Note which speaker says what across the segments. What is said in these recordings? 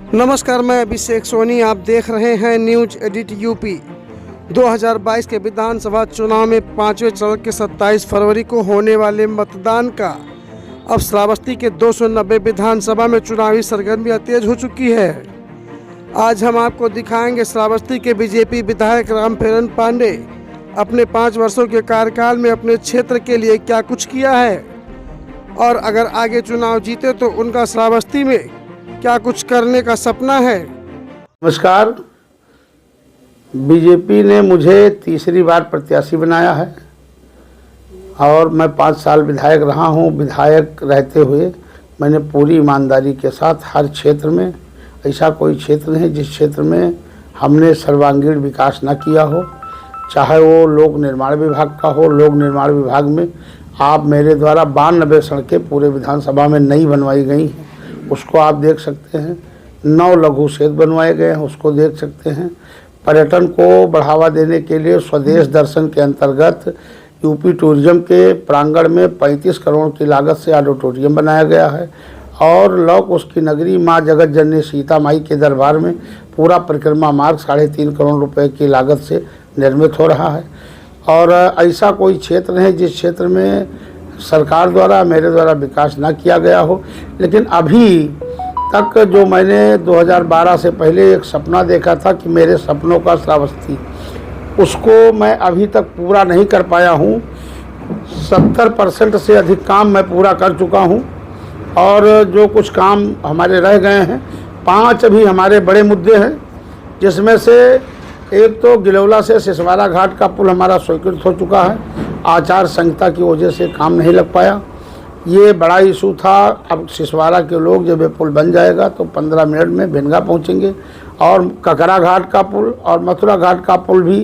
Speaker 1: नमस्कार, मैं अभिषेक सोनी। आप देख रहे हैं न्यूज एडिट यूपी। 2022 के विधानसभा चुनाव में 5वें चरण के 27 फरवरी को होने वाले मतदान का अब श्रावस्ती के 290 विधानसभा में चुनावी सरगर्मियां तेज हो चुकी है। आज हम आपको दिखाएंगे श्रावस्ती के बीजेपी विधायक रामफेरन पांडे अपने 5 वर्षों के कार्यकाल में अपने क्षेत्र के लिए क्या कुछ किया है और अगर आगे चुनाव जीते तो उनका श्रावस्ती में क्या कुछ करने का सपना है।
Speaker 2: नमस्कार। बीजेपी ने मुझे तीसरी बार प्रत्याशी बनाया है और मैं 5 साल विधायक रहा हूं। विधायक रहते हुए मैंने पूरी ईमानदारी के साथ हर क्षेत्र में, ऐसा कोई क्षेत्र नहीं जिस क्षेत्र में हमने सर्वांगीण विकास न किया हो, चाहे वो लोक निर्माण विभाग का हो। लोक निर्माण विभाग में आप मेरे द्वारा 92 सड़कें पूरे विधानसभा में नई बनवाई गई हैं, उसको आप देख सकते हैं। 9 लघु सेतु बनवाए गए हैं, उसको देख सकते हैं। पर्यटन को बढ़ावा देने के लिए स्वदेश दर्शन के अंतर्गत यूपी टूरिज्म के प्रांगण में 35 करोड़ की लागत से ऑडिटोरियम बनाया गया है और लौ कुश की नगरी माँ जगत जननी सीता माई के दरबार में पूरा परिक्रमा मार्ग 3.5 करोड़ रुपए की लागत से निर्मित हो रहा है। और ऐसा कोई क्षेत्र नहीं जिस क्षेत्र में सरकार द्वारा, मेरे द्वारा विकास ना किया गया हो। लेकिन अभी तक जो मैंने 2012 से पहले एक सपना देखा था कि मेरे सपनों का श्रावस्ती, उसको मैं अभी तक पूरा नहीं कर पाया हूँ। 70% से अधिक काम मैं पूरा कर चुका हूँ और जो कुछ काम हमारे रह गए हैं, 5 अभी हमारे बड़े मुद्दे हैं, जिसमें से एक तो गिलौला से सिसवारा घाट का पुल हमारा स्वीकृत हो चुका है। आचार संहिता की वजह से काम नहीं लग पाया, ये बड़ा इशू था। अब सिसवारा के लोग जब ये पुल बन जाएगा तो 15 मिनट में भिनगा पहुंचेंगे। और ककरा घाट का पुल और मथुरा घाट का पुल भी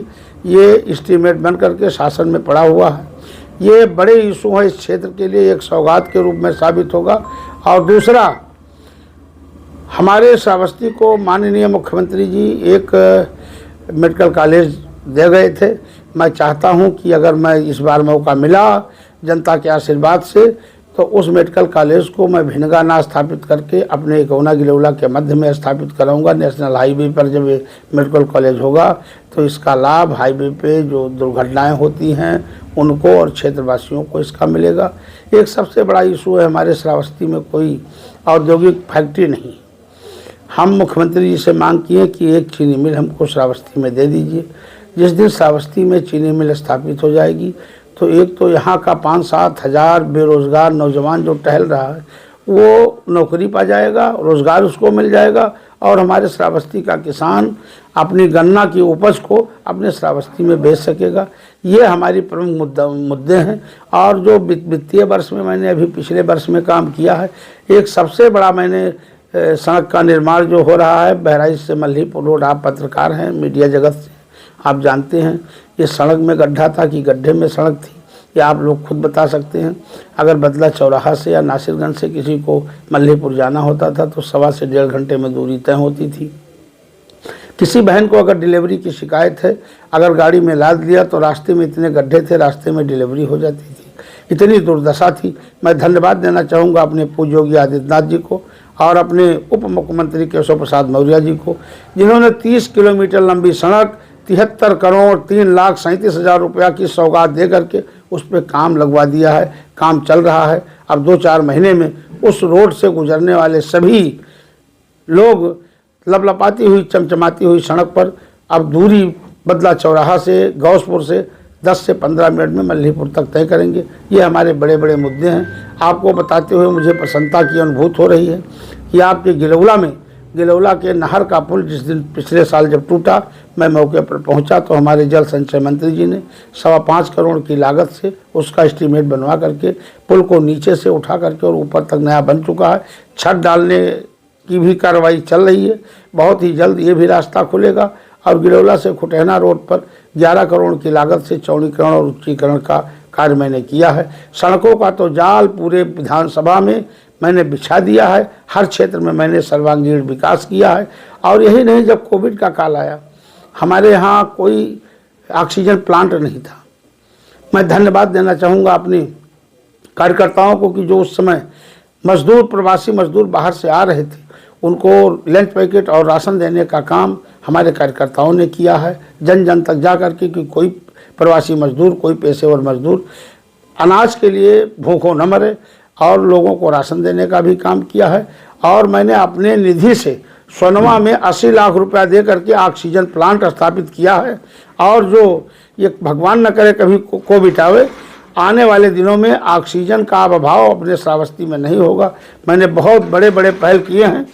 Speaker 2: ये एस्टीमेट बन करके शासन में पड़ा हुआ है। ये बड़े इशू हैं इस क्षेत्र के लिए, एक सौगात के रूप में साबित होगा। और दूसरा, हमारे श्रावस्ती को माननीय मुख्यमंत्री जी एक मेडिकल कॉलेज दे गए थे। मैं चाहता हूं कि अगर मैं इस बार मौका मिला जनता के आशीर्वाद से, तो उस मेडिकल कॉलेज को मैं भिनगा ना स्थापित करके अपने इकौना गिलौला के मध्य में स्थापित कराऊंगा। नेशनल हाईवे पर जब ये मेडिकल कॉलेज होगा तो इसका लाभ हाईवे पे जो दुर्घटनाएं होती हैं उनको और क्षेत्रवासियों को इसका मिलेगा। एक सबसे बड़ा इशू है, हमारे श्रावस्ती में कोई औद्योगिक फैक्ट्री नहीं। हम मुख्यमंत्री जी से मांग किए कि एक चीनी मिल हमको श्रावस्ती में दे दीजिए। जिस दिन श्रावस्ती में चीनी मिल स्थापित हो जाएगी तो एक तो यहाँ का 5-7 हज़ार बेरोजगार नौजवान जो टहल रहा है वो नौकरी पा जाएगा, रोजगार उसको मिल जाएगा और हमारे श्रावस्ती का किसान अपनी गन्ना की उपज को अपने श्रावस्ती में बेच सकेगा। ये हमारी प्रमुख मुद्दे हैं। और जो वित्तीय वर्ष में मैंने अभी पिछले वर्ष में काम किया है, एक सबसे बड़ा मैंने सड़क का निर्माण जो हो रहा है बहराइच से मल्हीपुर रोड, आप पत्रकार हैं, मीडिया जगत से आप जानते हैं ये सड़क में गड्ढा था कि गड्ढे में सड़क थी, ये आप लोग खुद बता सकते हैं। अगर बदला चौराहा से या नासिरगंज से किसी को मल्हीपुर जाना होता था तो 1.25 से 1.5 घंटे में दूरी तय होती थी। किसी बहन को अगर डिलीवरी की शिकायत है, अगर गाड़ी में लाद लिया तो रास्ते में इतने गड्ढे थे, रास्ते में डिलीवरी हो जाती थी, इतनी दुर्दशा थी। मैं धन्यवाद देना चाहूँगा अपने पूज्य योगी आदित्यनाथ जी को और अपने उप मुख्यमंत्री केशव प्रसाद मौर्य जी को, जिन्होंने 30 किलोमीटर लंबी सड़क 73 करोड़ 3,37,000 रुपया की सौगात दे करके उस पर काम लगवा दिया है। काम चल रहा है। अब 2-4 महीने में उस रोड से गुजरने वाले सभी लोग लपलपाती हुई, चमचमाती हुई सड़क पर अब दूरी बदला चौराहा से, गौसपुर से 10 से 15 मिनट में मल्हीपुर तक तय करेंगे। ये हमारे बड़े बड़े मुद्दे हैं। आपको बताते हुए मुझे प्रसन्नता की अनुभूति हो रही है कि आपके गिलौला के नहर का पुल जिस दिन पिछले साल जब टूटा, मैं मौके पर पहुंचा तो हमारे जल संचय मंत्री जी ने 5.25 करोड़ की लागत से उसका एस्टीमेट बनवा करके पुल को नीचे से उठा करके और ऊपर तक नया बन चुका है। छत डालने की भी कार्रवाई चल रही है। बहुत ही जल्द ये भी रास्ता खुलेगा। और गिलौला से खुटैना रोड पर 11 करोड़ की लागत से चौड़ीकरण और उच्चीकरण का कार्य मैंने किया है। सड़कों का तो जाल पूरे विधानसभा में मैंने बिछा दिया है। हर क्षेत्र में मैंने सर्वांगीण विकास किया है। और यही नहीं, जब कोविड का काल आया हमारे यहाँ कोई ऑक्सीजन प्लांट नहीं था। मैं धन्यवाद देना चाहूँगा अपने कार्यकर्ताओं को कि जो उस समय मजदूर, प्रवासी मजदूर बाहर से आ रहे थे, उनको लंच पैकेट और राशन देने का काम हमारे कार्यकर्ताओं ने किया है, जन जन तक जा करके कि कोई प्रवासी मजदूर, कोई पेशेवर मजदूर अनाज के लिए भूखों न मरे, और लोगों को राशन देने का भी काम किया है। और मैंने अपने निधि से सोनवा में 80 लाख रुपया दे करके ऑक्सीजन प्लांट स्थापित किया है। और जो ये भगवान न करे कभी कोविड आवे, आने वाले दिनों में ऑक्सीजन का अभाव अपने श्रावस्ती में नहीं होगा। मैंने बहुत बड़े बड़े पहल किए हैं,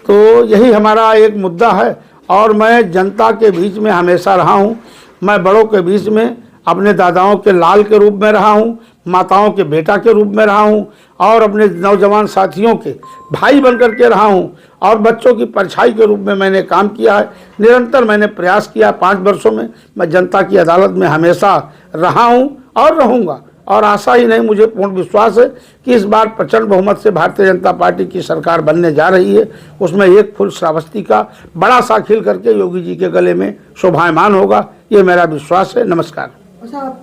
Speaker 2: तो यही हमारा एक मुद्दा है। और मैं जनता के बीच में हमेशा रहा हूँ। मैं बड़ों के बीच में अपने दादाओं के लाल के रूप में रहा हूँ, माताओं के बेटा के रूप में रहा हूँ, और अपने नौजवान साथियों के भाई बनकर के रहा हूँ, और बच्चों की परछाई के रूप में मैंने काम किया है। निरंतर मैंने प्रयास किया। 5 वर्षों में मैं जनता की अदालत में हमेशा रहा हूँ और रहूँगा। और आशा ही नहीं, मुझे पूर्ण विश्वास है कि इस बार प्रचंड बहुमत से भारतीय जनता पार्टी की सरकार बनने जा रही है। उसमें एक फूल श्रावस्ती का बड़ा सा खिल करके योगी जी के गले में शोभायमान होगा, ये मेरा विश्वास है। नमस्कार।
Speaker 1: अच्छा, आप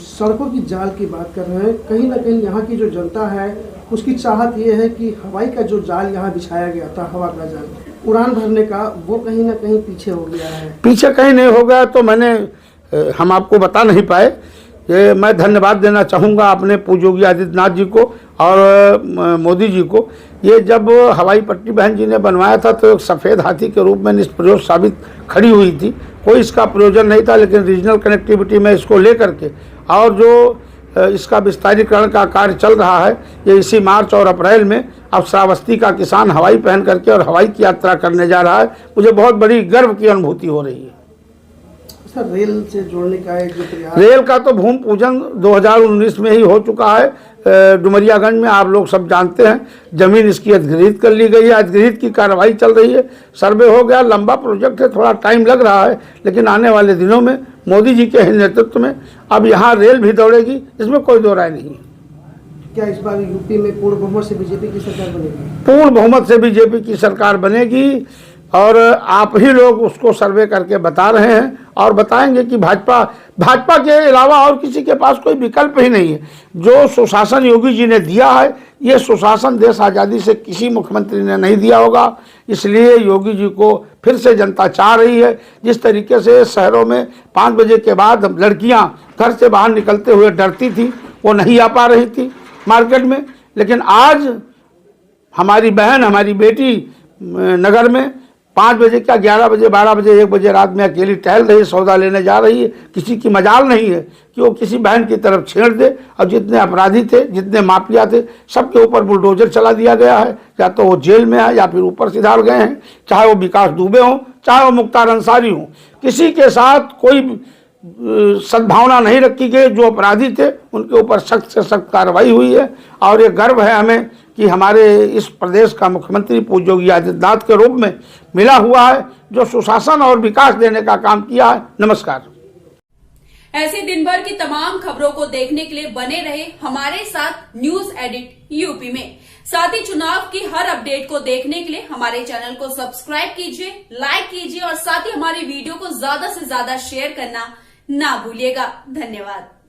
Speaker 1: सड़कों की जाल की बात कर रहे हैं, कहीं ना कहीं यहाँ की जो जनता है उसकी चाहत ये है कि हवाई का जो जाल यहाँ बिछाया गया था, हवा का जाल उड़ान भरने का, वो कहीं ना कहीं पीछे हो गया है। पीछे कहीं नहीं हो गया तो हम आपको बता नहीं पाए। ये मैं धन्यवाद देना चाहूँगा अपने पूज्य योगी आदित्यनाथ जी को और मोदी जी को। ये जब हवाई पट्टी बहन जी ने बनवाया था तो एक सफ़ेद हाथी के रूप में निष्प्रयोग साबित खड़ी हुई थी, कोई इसका प्रयोजन नहीं था। लेकिन रीजनल कनेक्टिविटी में इसको लेकर के और जो इसका विस्तारीकरण का कार्य चल रहा है, ये इसी मार्च और अप्रैल में अब श्रावस्ती का किसान हवाई पहन करके और हवाई की यात्रा करने जा रहा है। मुझे बहुत बड़ी गर्व की अनुभूति हो रही है। सर, रेल से जोड़ने का एक जो प्रयास, रेल का तो भूमि पूजन 2019 में ही हो चुका है। डुमरियागंज में आप लोग सब जानते हैं, जमीन इसकी अधिग्रहित कर ली गई है, अधिग्रहित की कार्रवाई चल रही है, सर्वे हो गया। लंबा प्रोजेक्ट है, थोड़ा टाइम लग रहा है, लेकिन आने वाले दिनों में मोदी जी के नेतृत्व में अब यहाँ रेल भी दौड़ेगी, इसमें कोई दो राय नहीं है। क्या इस बार यूपी में पूर्ण बहुमत से बीजेपी की सरकार बनेगी? पूर्ण बहुमत से बीजेपी की सरकार बनेगी, और आप ही लोग उसको सर्वे करके बता रहे हैं और बताएंगे कि भाजपा के अलावा और किसी के पास कोई विकल्प ही नहीं है। जो सुशासन योगी जी ने दिया है, ये सुशासन देश आज़ादी से किसी मुख्यमंत्री ने नहीं दिया होगा। इसलिए योगी जी को फिर से जनता चाह रही है। जिस तरीके से शहरों में 5 बजे के बाद लड़कियां घर से बाहर निकलते हुए डरती थी, वो नहीं आ पा रही थी मार्केट में, लेकिन आज हमारी बहन, हमारी बेटी नगर में 5 बजे क्या 11 बजे, 12 बजे, 1 बजे रात में अकेली टहल रही, सौदा लेने जा रही है। किसी की मजाल नहीं है कि वो किसी बहन की तरफ छेड़ दे। और जितने अपराधी थे, जितने माफिया थे, सबके ऊपर बुलडोजर चला दिया गया है। या तो वो जेल में है या फिर ऊपर सिधार गए हैं, चाहे वो विकास दुबे हों, चाहे वो मुख्तार अंसारी हों। किसी के साथ कोई सद्भावना नहीं रखी गई। जो अपराधी थे उनके ऊपर सख्त से सख्त कार्रवाई हुई है। और ये गर्व है हमें कि हमारे इस प्रदेश का मुख्यमंत्री पूज्य योगी आदित्यनाथ के रूप में मिला हुआ है, जो सुशासन और विकास देने का काम किया है। नमस्कार।
Speaker 3: ऐसे दिन भर की तमाम खबरों को देखने के लिए बने रहे हमारे साथ न्यूज एडिट यूपी में। साथ ही चुनाव की हर अपडेट को देखने के लिए हमारे चैनल को सब्सक्राइब कीजिए, लाइक कीजिए और साथ ही हमारी वीडियो को ज्यादा से ज्यादा शेयर करना ना भूलिएगा। धन्यवाद।